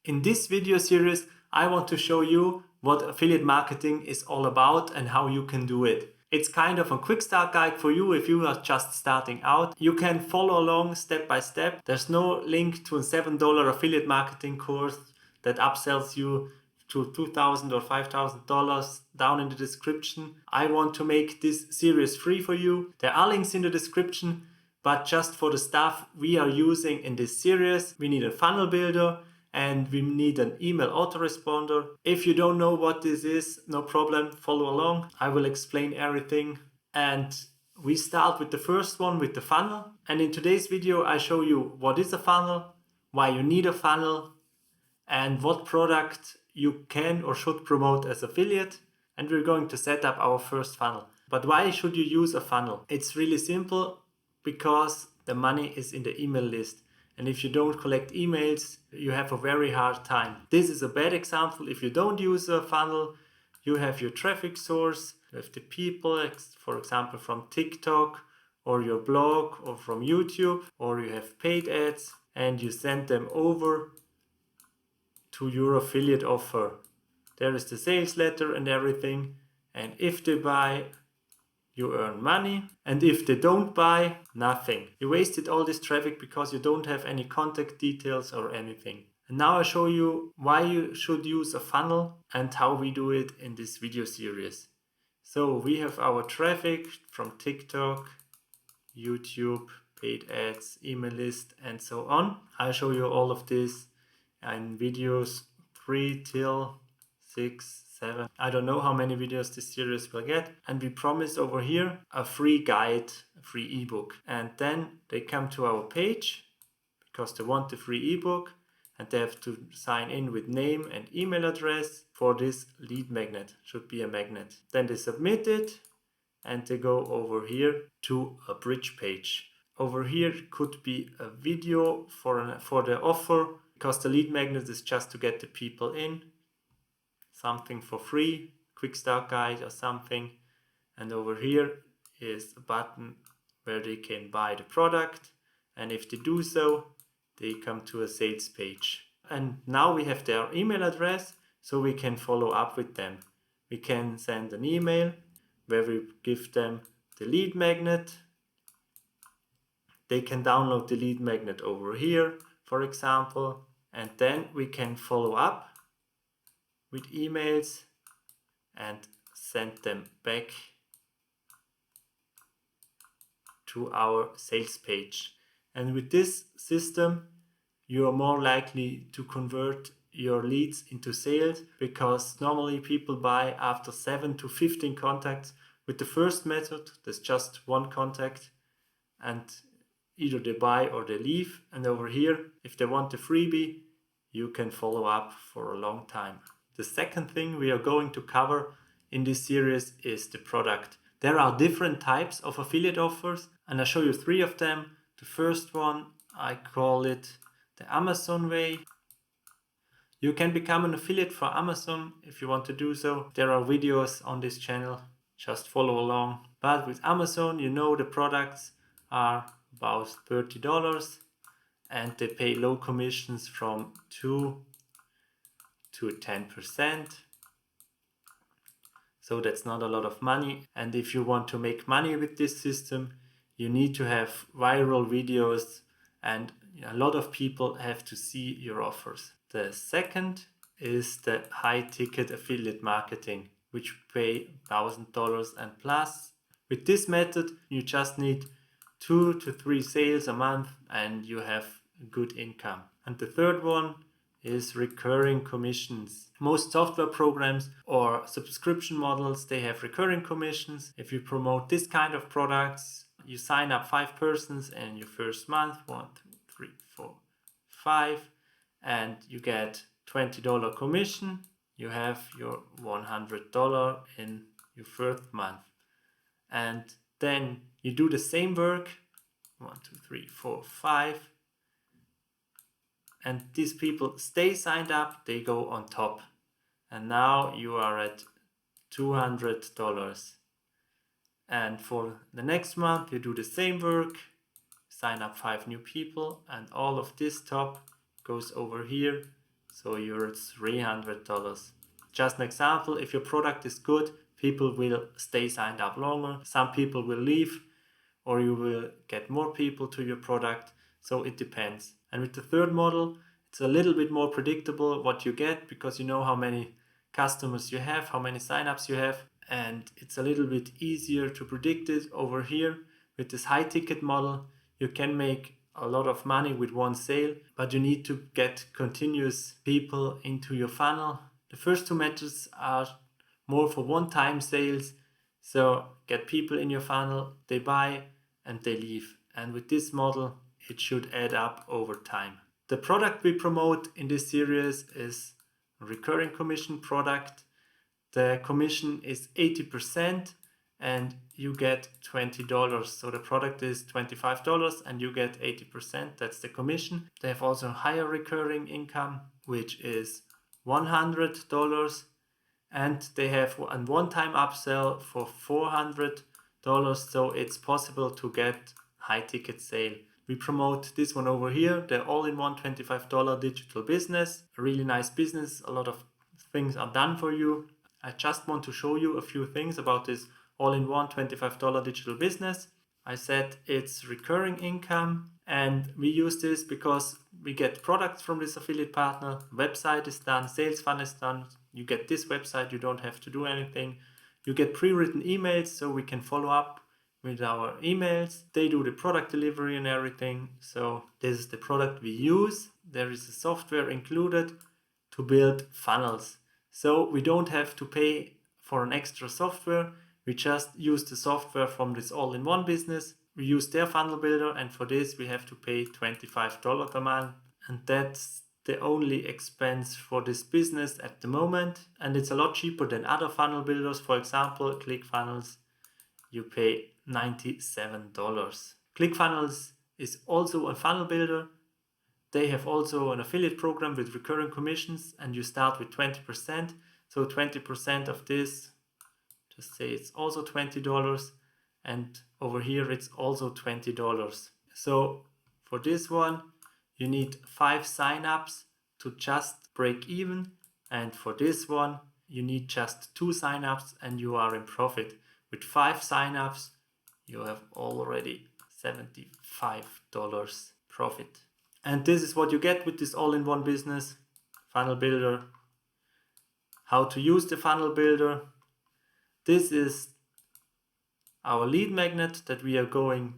In this video series, I want to show you what affiliate marketing is all about and how you can do it. It's kind of a quick start guide for you if you are just starting out. You can follow along step by step. There's no link to a $7 affiliate marketing course that upsells you to $2,000 or $5,000 down in the description. I want to make this series free for you. There are links in the description, but just for the stuff we are using in this series, we need a funnel builder and we need an email autoresponder. If you don't know what this is, no problem, follow along. I will explain everything. And we start with the first one, with the funnel. And in today's video, I show you what is a funnel, why you need a funnel, and what product you can or should promote as affiliate. And we're going to set up our first funnel. But why should you use a funnel? It's really simple, because the money is in the email list. And if you don't collect emails, you have a very hard time. This is a bad example. If you don't use a funnel, you have your traffic source, you have the people, for example, from TikTok or your blog or from YouTube, or you have paid ads, and you send them over to your affiliate offer. There is the sales letter and everything. And if they buy, you earn money, and if they don't buy, nothing. You wasted all this traffic because you don't have any contact details or anything. And now I show you why you should use a funnel and how we do it in this video series. So we have our traffic from TikTok, YouTube, paid ads, email list, and so on. I'll show you all of this in videos 3 till 6, 7. I don't know how many videos this series will get. And we promise over here a free guide, a free ebook. And then they come to our page because they want the free ebook, and they have to sign in with name and email address for this lead magnet. Should be a magnet. Then they submit it and they go over here to a bridge page. Over here could be a video for the offer, because the lead magnet is just to get the people in. Something for free, quick start guide or something. And over here is a button where they can buy the product. And if they do so, they come to a sales page. And now we have their email address, so we can follow up with them. We can send an email where we give them the lead magnet. They can download the lead magnet over here, for example. And then we can follow up with emails and send them back to our sales page. And with this system, you are more likely to convert your leads into sales, because normally people buy after 7 to 15 contacts. With the first method, there's just one contact, and either they buy or they leave. And over here, if they want the freebie, you can follow up for a long time. The second thing we are going to cover in this series is the product. There are different types of affiliate offers, and I'll show you 3 of them. The first one, I call it the Amazon way. You can become an affiliate for Amazon if you want to do so. There are videos on this channel, just follow along. But with Amazon, you know the products are about $30, and they pay low commissions from 2 to 10%. So that's not a lot of money. And if you want to make money with this system, you need to have viral videos, and a lot of people have to see your offers. The second is the high ticket affiliate marketing, which pay $1,000 and plus. With this method, you just need 2 to 3 sales a month and you have good income. And the third one is recurring commissions. Most software programs or subscription models, they have recurring commissions. If you promote this kind of products, you sign up 5 persons in your first month, 1, 2, 3, 4, 5, and you get $20 commission. You have your $100 in your first month. And then you do the same work, 1, 2, 3, 4, 5. And these people stay signed up, they go on top. And now you are at $200. And for the next month, you do the same work, sign up 5 new people, and all of this top goes over here So you're at $300. Just an example, if your product is good, people will stay signed up longer. Some people will leave, or you will get more people to your product. So it depends. And with the third model, it's a little bit more predictable what you get, because you know how many customers you have, how many signups you have, and it's a little bit easier to predict it. Over here with this high ticket model, you can make a lot of money with one sale, but you need to get continuous people into your funnel. The first two methods are more for one-time sales. So get people in your funnel, they buy and they leave. And with this model, it should add up over time. The product we promote in this series is a recurring commission product. The commission is 80% and you get $20. So the product is $25 and you get 80%. That's the commission. They have also higher recurring income, which is $100. And they have a one-time upsell for $400. So it's possible to get high ticket sale. We promote this one over here, the all-in-one $25 digital business. A really nice business. A lot of things are done for you. I just want to show you a few things about this all-in-one $25 digital business. I said it's recurring income, and we use this because we get products from this affiliate partner. Website is done, sales funnel is done. You get this website, you don't have to do anything. You get pre-written emails, so we can follow up with our emails. They do the product delivery and everything. So this is the product we use. There is a software included to build funnels. So we don't have to pay for an extra software. We just use the software from this all-in-one business. We use their funnel builder, and for this we have to pay $25 per month. And that's the only expense for this business at the moment. And it's a lot cheaper than other funnel builders. For example, ClickFunnels, you pay $97. ClickFunnels is also a funnel builder. They have also an affiliate program with recurring commissions, and you start with 20%. So 20% of this, just say it's also $20, and over here it's also $20. So for this one, you need 5 signups to just break even, and for this one, you need just 2 signups and you are in profit. With 5 signups, you have already $75 profit. And this is what you get with this all-in-one business funnel builder. How to use the funnel builder. This is our lead magnet that we are going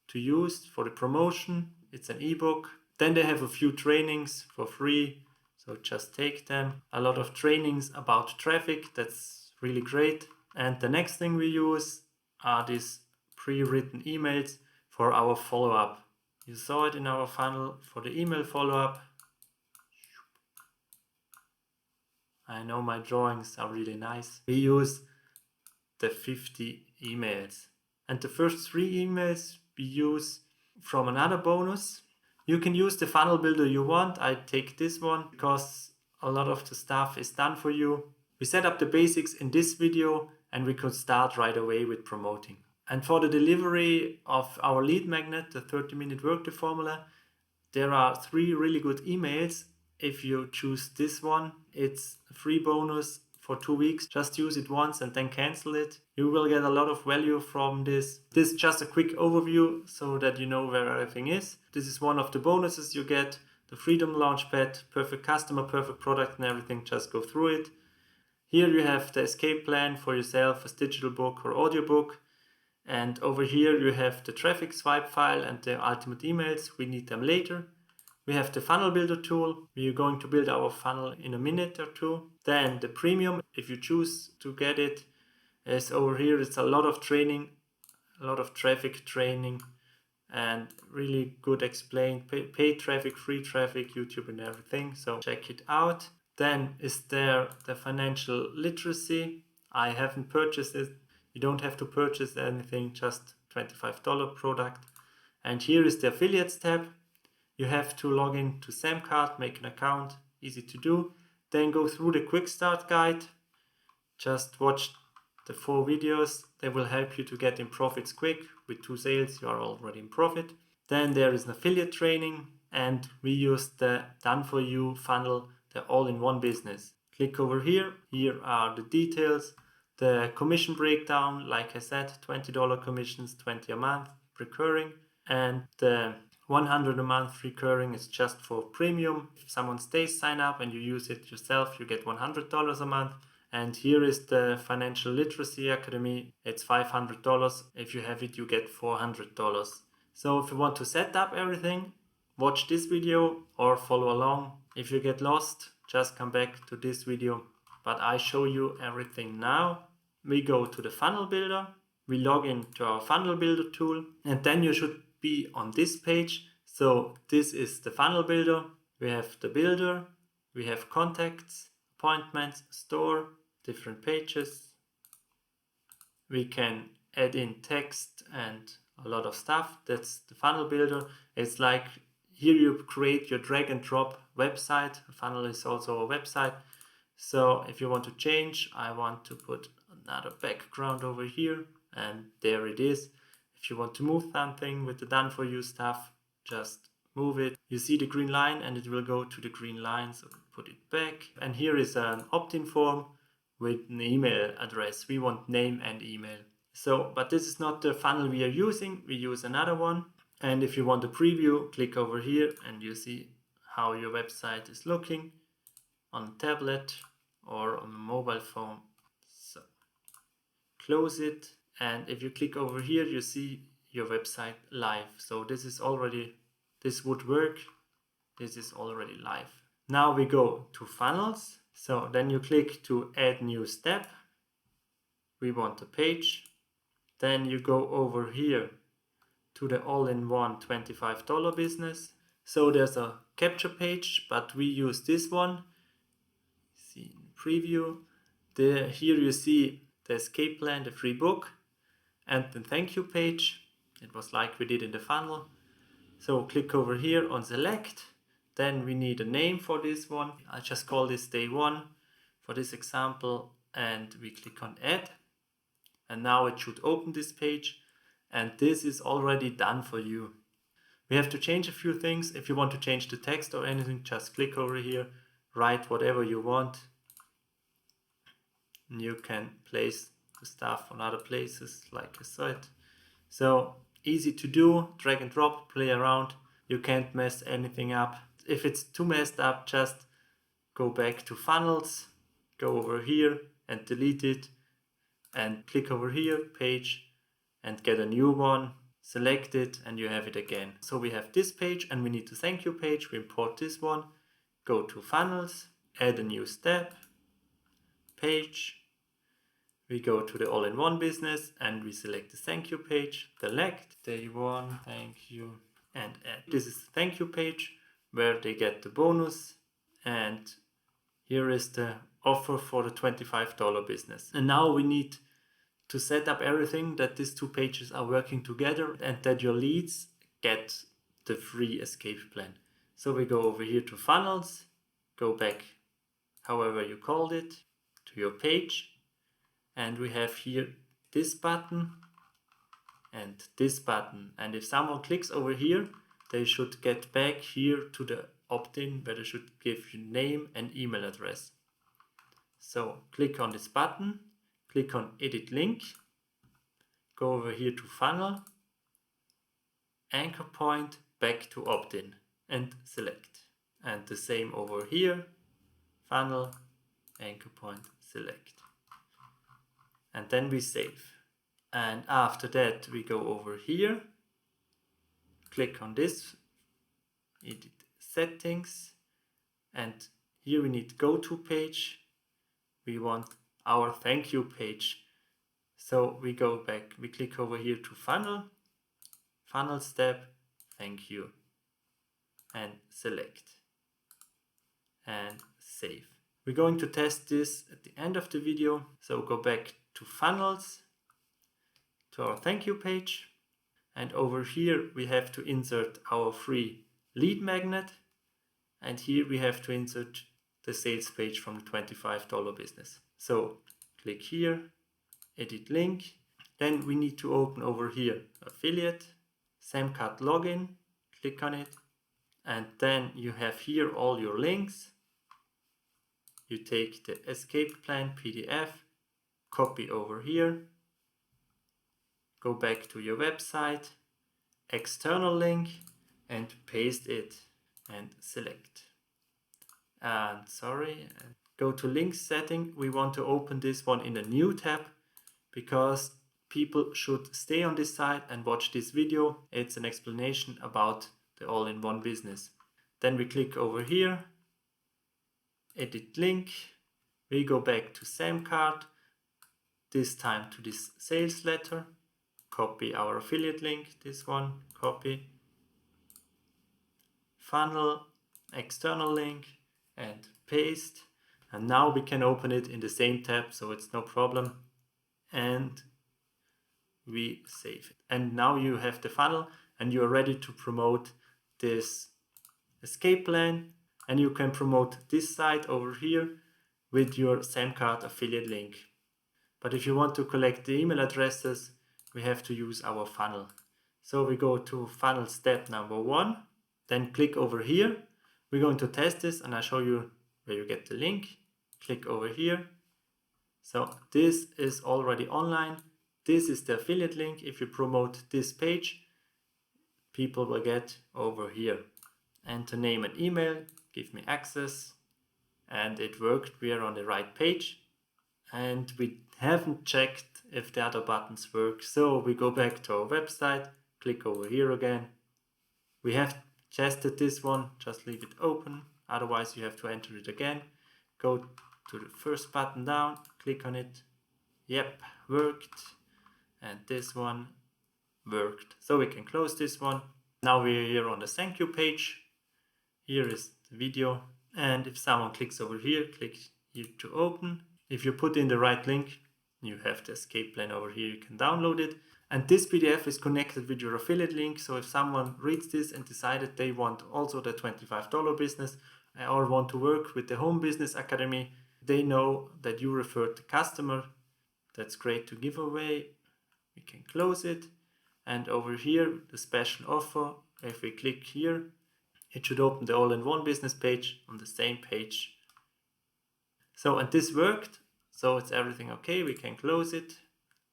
to use for the promotion. It's an ebook. Then they have a few trainings for free, so just take them. A lot of trainings about traffic, that's really great. And the next thing we use are these pre-written emails for our follow-up. You saw it in our funnel for the email follow-up. I know my drawings are really nice. We use the 50 emails. And the first 3 emails we use from another bonus. You can use the funnel builder you want. I take this one because a lot of the stuff is done for you. We set up the basics in this video and we could start right away with promoting. And for the delivery of our lead magnet, the 30-minute workday formula, there are 3 really good emails. If you choose this one, it's a free bonus for 2 weeks. Just use it once and then cancel it. You will get a lot of value from this. This is just a quick overview so that you know where everything is. This is one of the bonuses you get. The Freedom Launchpad, perfect customer, perfect product and everything. Just go through it. Here you have the escape plan for yourself as digital book or audiobook. And over here you have the traffic swipe file and the ultimate emails. We need them later. We have the funnel builder tool. We are going to build our funnel in a minute or 2. Then the premium, if you choose to get it, is over here. It's a lot of training, a lot of traffic training, and really good explained. Paid traffic, free traffic, YouTube and everything. So check it out. Then is there the financial literacy. I haven't purchased it. You don't have to purchase anything, just $25 product. And here is the affiliates tab. You have to log in to SamCart, make an account, easy to do. Then go through the quick start guide. Just watch the 4 videos. They will help you to get in profits quick. With 2 sales, you are already in profit. Then there is an affiliate training, and we use the done for you funnel the all-in-one business. Click over here. Here are the details. The commission breakdown, like I said, $20 commissions, 20 a month recurring, and the 100 a month recurring is just for premium. If someone stays sign up and you use it yourself, you get $100 a month. And here is the Financial Literacy Academy. It's $500. If you have it, you get $400. So if you want to set up everything, watch this video or follow along. If you get lost, just come back to this video. But I show you everything now. We go to the Funnel Builder. We log into our Funnel Builder tool. And then you should be on this page. So this is the Funnel Builder. We have the builder. We have contacts, appointments, store, different pages. We can add in text and a lot of stuff. That's the Funnel Builder. It's like here you create your drag and drop website. A funnel is also a website. So if you want to change, I want to put another background over here, and there it is. If you want to move something with the done for you stuff, just move it. You see the green line and it will go to the green line, so put it back. And here is an opt-in form with an email address. We want name and email. So, but this is not the funnel we are using. We use another one. And if you want a preview, click over here and you see how your website is looking on a tablet or on a mobile phone. So close it, and if you click over here, you see your website live. So this would work. This is already live. Now we go to funnels. So then you click to add new step. We want a page. Then you go over here to the all-in-one $25 business. So there's a capture page, but we use this one. See in preview. Here you see the escape plan, the free book, and the thank you page. It was like we did in the funnel. So click over here on select. Then we need a name for this one. I just call this day one for this example, and we click on add. And now it should open this page, and this is already done for you. We have to change a few things. If you want to change the text or anything, just click over here, write whatever you want. And you can place the stuff on other places, like I said. So easy to do, drag and drop, play around. You can't mess anything up. If it's too messed up, just go back to funnels, go over here and delete it, and click over here, page, and get a new one, select it, and you have it again. So we have this page and we need the thank you page. We import this one, go to funnels, add a new step, page. We go to the all-in-one business and we select the thank you page, select day one, thank you, and add. This is the thank you page where they get the bonus, and here is the offer for the $25 business. And now we need to set up everything that these two pages are working together and that your leads get the free escape plan. So we go over here to funnels, go back however you called it, to your page, and we have here this button and this button. And if someone clicks over here, they should get back here to the opt-in where they should give you name and email address. So click on this button, click on edit link, go over here to funnel, anchor point, back to opt-in, and select. And the same over here, funnel, anchor point, select. And then we save. And after that we go over here, click on this, edit settings, and here we need go to page. We want our thank you page. So we go back, we click over here to funnel, funnel step, thank you, and select and save. We're going to test this at the end of the video. So go back to funnels, to our thank you page, and over here we have to insert our free lead magnet, and here we have to insert the sales page from the $25 business. So click here, edit link, then we need to open over here affiliate, SamCut login, click on it, and then you have here all your links. you take the escape plan PDF, copy over here, go back to your website, external link, and paste it and select. And go to link setting. We want to open this one in a new tab because people should stay on this site and watch this video. It's an explanation about the all-in-one business. Then we click over here, edit link. We go back to SAM card, this time to this sales letter, copy our affiliate link, this one, copy, funnel, external link, and paste. And now we can open it in the same tab, so it's no problem. And we save it. And now you have the funnel and you're ready to promote this escape plan, and you can promote this site over here with your SAM card affiliate link. But if you want to collect the email addresses, we have to use our funnel. So we go to funnel step number 1, then click over here. We're going to test this and I'll show you where you get the link. Click over here. So this is already online. This is the affiliate link. If you promote this page, people will get over here. Enter name and email, give me access, and it worked. We are on the right page, and we haven't checked if the other buttons work. So we go back to our website, click over here again. We have tested this one, just leave it open. Otherwise you have to enter it again. Go to the first button down, click on it. Yep, worked. And this one worked. So we can close this one. Now we're here on the thank you page. Here is the video. And if someone clicks over here, click here to open. If you put in the right link, you have the escape plan over here. You can download it. And this PDF is connected with your affiliate link. So if someone reads this and decided they want also the $25 business or want to work with the Home Business Academy, they know that you referred the customer. That's great to give away. We can close it. And over here, the special offer, if we click here, it should open the all-in-one business page on the same page. So, and this worked. So it's everything okay. We can close it.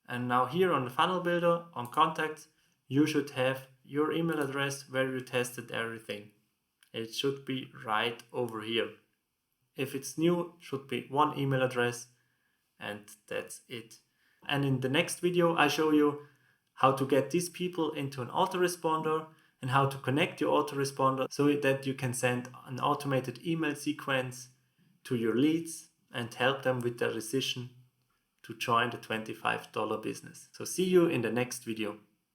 And now here on the funnel builder, on contacts, you should have your email address where you tested everything. It should be right over here. If it's new, it should be one email address, and that's it. And in the next video, I show you how to get these people into an autoresponder and how to connect your autoresponder so that you can send an automated email sequence to your leads and help them with their decision to join the $25 business. So see you in the next video.